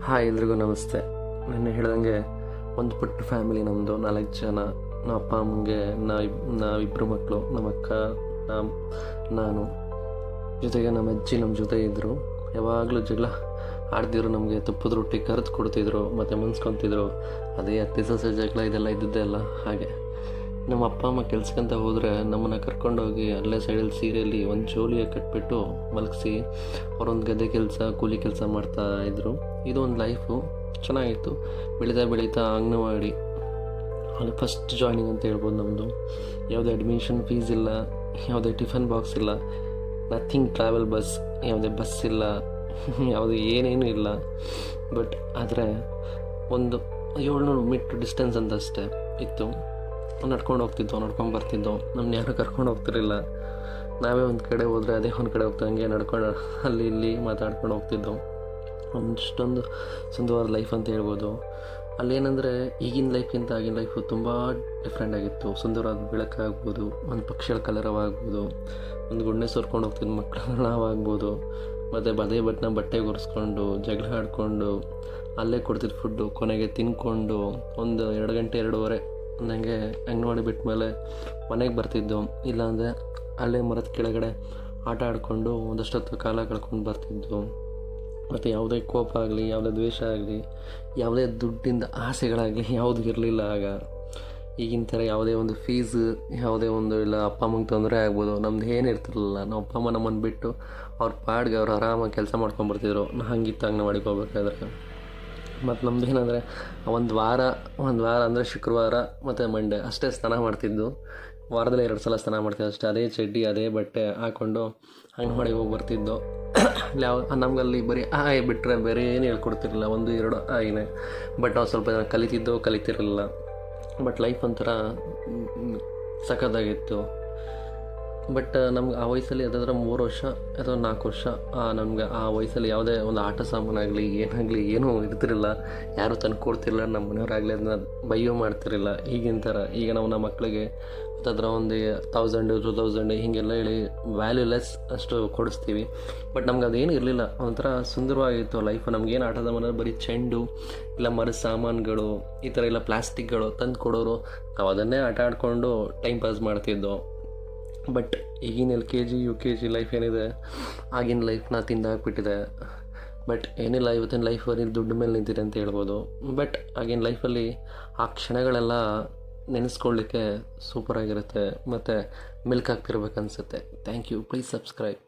Hi ಎಲ್ರಿಗೂ ನಮಸ್ತೆ. ನೆನ್ನೆ ಹೇಳ್ದಂಗೆ ಒಂದು ಪುಟ್ಟ ಫ್ಯಾಮಿಲಿ ನಮ್ಮದು, 4 ಜನ. ನಮ್ಮ ಅಪ್ಪ ಅಮ್ಮಂಗೆ ನಾವಿಬ್ಬರು ಮಕ್ಕಳು, ನಮ್ಮ ಅಕ್ಕ, ನಾನು, ಜೊತೆಗೆ ನಮ್ಮ ಅಜ್ಜಿ ನಮ್ಮ ಜೊತೆ ಇದ್ದರು. ಯಾವಾಗಲೂ ಜಗಳ ಆಡ್ದಿದ್ರು, ನಮಗೆ ತುಪ್ಪದ ರೊಟ್ಟಿ ಕರೆದು ಕೊಡ್ತಿದ್ರು ಮತ್ತು ಮುನ್ಸ್ಕೊತಿದ್ರು. ಅದೇ ಅತ್ತೆ ಸೊಸೆ ಜಗಳ ಇದೆಲ್ಲ ಇದ್ದಿದ್ದೇ ಅಲ್ಲ. ಹಾಗೆ ನಮ್ಮ ಅಪ್ಪ ಅಮ್ಮ ಕೆಲ್ಸಕ್ಕಂತ ಹೋದರೆ ನಮ್ಮನ್ನು ಕರ್ಕೊಂಡೋಗಿ ಅಲ್ಲೇ ಸೈಡಲ್ಲಿ ಸೀರೆಯಲ್ಲಿ ಒಂದು ಜೋಲಿಯ ಕಟ್ಬಿಟ್ಟು ಮಲಗಿಸಿ ಅವರೊಂದು ಗದ್ದೆ ಕೆಲಸ, ಕೂಲಿ ಕೆಲಸ ಮಾಡ್ತಾಯಿದ್ರು. ಇದು ಒಂದು ಲೈಫು ಚೆನ್ನಾಗಿತ್ತು. ಬೆಳೀತಾ ಅಂಗನವಾಡಿ ಅಲ್ಲಿ ಫಸ್ಟ್ ಜಾಯ್ನಿಂಗ್ ಅಂತ ಹೇಳ್ಬೋದು ನಮ್ಮದು. ಯಾವುದೇ ಅಡ್ಮಿಷನ್ ಫೀಸ್ ಇಲ್ಲ, ಯಾವುದೇ ಟಿಫನ್ ಬಾಕ್ಸ್ ಇಲ್ಲ, ನಥಿಂಗ್ ಟ್ರಾವೆಲ್ ಬಸ್, ಯಾವುದೇ ಬಸ್ ಇಲ್ಲ, ಯಾವುದೇ ಏನೇನೂ ಇಲ್ಲ. ಬಟ್ ಆದರೆ ಒಂದು 700 ಮೀಟ್ರ್ ಡಿಸ್ಟೆನ್ಸ್ ಅಂತ ಅಷ್ಟೇ ಇತ್ತು. ನಡ್ಕೊಂಡು ಹೋಗ್ತಿದ್ದೋ, ನಡ್ಕೊಂಡು ಬರ್ತಿದ್ದೋ. ನಮ್ಮನ್ನ ಯಾರೂ ಕರ್ಕೊಂಡು ಹೋಗ್ತಿರಲಿಲ್ಲ. ನಾವೇ ಒಂದು ಕಡೆ ಹೋದರೆ ಅದೇ ಒಂದು ಕಡೆ ಹೋಗ್ತಾ ಹಂಗೆ ನಡ್ಕೊಂಡು ಅಲ್ಲಿ ಇಲ್ಲಿ ಮಾತಾಡ್ಕೊಂಡು ಹೋಗ್ತಿದ್ದೋ. ಅಷ್ಟೊಂದು ಸುಂದರವಾದ ಲೈಫ್ ಅಂತ ಹೇಳ್ಬೋದು. ಅಲ್ಲೇನೆಂದರೆ ಈಗಿನ ಲೈಫ್ಗಿಂತ ಆಗಿನ ಲೈಫು ತುಂಬ ಡಿಫ್ರೆಂಟ್ ಆಗಿತ್ತು. ಸುಂದರವಾದ ಬೆಳಕಾಗ್ಬೋದು, ಒಂದು ಪಕ್ಷಿಗಳ ಕಲರವಾಗ್ಬೋದು, ಒಂದು ಗುಣ್ಣೆ ಸೋರ್ಕೊಂಡು ಹೋಗ್ತಿದ್ದ ಮಕ್ಕಳು ನಾವಾಗ್ಬೋದು, ಮತ್ತು ಅದೇ ಬಟ್ಟೆ ಒರೆಸ್ಕೊಂಡು ಜಗಳ ಆಡಿಕೊಂಡು ಅಲ್ಲೇ ಕೊಡ್ತಿದ್ದು ಫುಡ್ಡು ಕೊನೆಗೆ ತಿನ್ಕೊಂಡು ಒಂದು 2 ಗಂಟೆ 2:30 ನನಗೆ ಅಂಗನವಾಡಿ ಬಿಟ್ಟ ಮೇಲೆ ಮನೆಗೆ ಬರ್ತಿದ್ದು. ಇಲ್ಲಾಂದರೆ ಅಲ್ಲೇ ಮರದ ಕೆಳಗಡೆ ಆಟ ಆಡಿಕೊಂಡು ಒಂದಷ್ಟೊತ್ತು ಕಾಲ ಕಳ್ಕೊಂಡು ಬರ್ತಿದ್ದು. ಮತ್ತು ಯಾವುದೇ ಕೋಪ ಆಗಲಿ, ಯಾವುದೇ ದ್ವೇಷ ಆಗಲಿ, ಯಾವುದೇ ದುಡ್ಡಿಂದ ಆಸೆಗಳಾಗಲಿ ಯಾವುದೂ ಇರಲಿಲ್ಲ ಆಗ. ಈಗಿನ ಥರ ಯಾವುದೇ ಒಂದು ಫೀಸ್, ಯಾವುದೇ ಒಂದು ಇಲ್ಲ ಅಪ್ಪ ಅಮ್ಮಂಗೆ ತೊಂದರೆ ಆಗ್ಬೋದು, ನಮ್ದು ಏನು ಇರ್ತಿರಲಿಲ್ಲ. ನಮ್ಮ ಅಪ್ಪ ಅಮ್ಮ ನಮ್ಮನ್ನು ಬಿಟ್ಟು ಅವ್ರ ಪಾಡ್ಗೆ ಅವ್ರು ಆರಾಮಾಗಿ ಕೆಲಸ ಮಾಡ್ಕೊಂಬರ್ತಿದ್ರು. ಹಂಗಿತ್ತು ಅಂಗನವಾಡಿಗೆ ಹೋಗ್ಬೇಕಾದ್ರೆ. ಮತ್ತು ನಮ್ದು ಏನಂದರೆ ಒಂದು ವಾರ ಅಂದರೆ ಶುಕ್ರವಾರ ಮತ್ತು ಮಂಡೇ ಅಷ್ಟೇ ಸ್ನಾನ ಮಾಡ್ತಿದ್ದು. ವಾರದಲ್ಲಿ 2 ಸಲ ಸ್ನಾನ ಮಾಡ್ತಿದ್ದು ಅಷ್ಟೇ. ಅದೇ ಚಡ್ಡಿ, ಅದೇ ಬಟ್ಟೆ ಹಾಕ್ಕೊಂಡು ಅಂಗನವಾಡಿಗೆ ಹೋಗಿ ಬರ್ತಿದ್ದೋ. ನಮಗಲ್ಲಿ ಬರೀ ಆಯ್ ಬಿಟ್ಟರೆ ಬೇರೆ ಏನು ಹೇಳ್ಕೊಡ್ತಿರಲಿಲ್ಲ, 1-2 ಆಯ್ನೆ. ಬಟ್ ನಾವು ಸ್ವಲ್ಪ ಜನ ಕಲಿತಿರಲಿಲ್ಲ. ಬಟ್ ಲೈಫ್ ಒಂಥರ ಸಖತ್ತಾಗಿತ್ತು. ಬಟ್ ನಮ್ಗೆ ಆ ವಯಸ್ಸಲ್ಲಿ ಅದಾದ್ರೆ 3 ವರ್ಷ ಅಥವಾ 4 ವರ್ಷ ನಮ್ಗೆ ಆ ವಯಸ್ಸಲ್ಲಿ ಯಾವುದೇ ಒಂದು ಆಟ ಸಾಮಾನಾಗಲಿ ಏನೂ ಇರ್ತಿರಲಿಲ್ಲ. ಯಾರೂ ತಂದು ಕೊಡ್ತಿರಲಿಲ್ಲ. ನಮ್ಮ ಮನೆಯವರಾಗಲಿ ಅದನ್ನ ಬೈಯೋ ಮಾಡ್ತಿರಲಿಲ್ಲ. ಈಗಿನ ಥರ ಈಗ ನಾವು ನಮ್ಮ ಮಕ್ಕಳಿಗೆ ಅದರ ಒಂದು 1000 2000 ಹೀಗೆಲ್ಲ ಹೇಳಿ ವ್ಯಾಲ್ಯೂಲೆಸ್ ಅಷ್ಟು ಕೊಡಿಸ್ತೀವಿ. ಬಟ್ ನಮ್ಗೆ ಅದೇನು ಇರಲಿಲ್ಲ. ಒಂಥರ ಸುಂದರವಾಗಿತ್ತು ಲೈಫ್. ನಮಗೇನು ಆಟ ಸಾಮಾನು ಬರೀ ಚೆಂಡು ಇಲ್ಲ ಮರದ ಸಾಮಾನುಗಳು, ಈ ಥರ ಇಲ್ಲ ಪ್ಲಾಸ್ಟಿಕ್ಗಳು ತಂದು ಕೊಡೋರು. ನಾವು ಅದನ್ನೇ ಆಟ ಆಡಿಕೊಂಡು ಟೈಮ್ ಪಾಸ್ ಮಾಡ್ತಿದ್ದೋ. ಬಟ್ ಈಗಿನ LKG UKG ಲೈಫ್ ಏನಿದೆ, ಆಗಿನ ಲೈಫ್ನ ತಿಂದಾಕ್ಬಿಟ್ಟಿದೆ. ಬಟ್ ಏನಿಲ್ಲ, ಇವತ್ತಿನ ಲೈಫ್ ಬರೀ ದುಡ್ಡು ಮೇಲೆ ನಿಂತಿದೆ ಅಂತ ಹೇಳ್ಬೋದು. ಬಟ್ ಆಗಿನ ಲೈಫಲ್ಲಿ ಆ ಕ್ಷಣಗಳೆಲ್ಲ ನೆನೆಸ್ಕೊಳ್ಳಿಕ್ಕೆ ಸೂಪರಾಗಿರುತ್ತೆ ಮತ್ತು ಮಿಲ್ಕ್ ಆಗ್ತಿರ್ಬೇಕು ಅನಿಸುತ್ತೆ. Thank you. Please subscribe.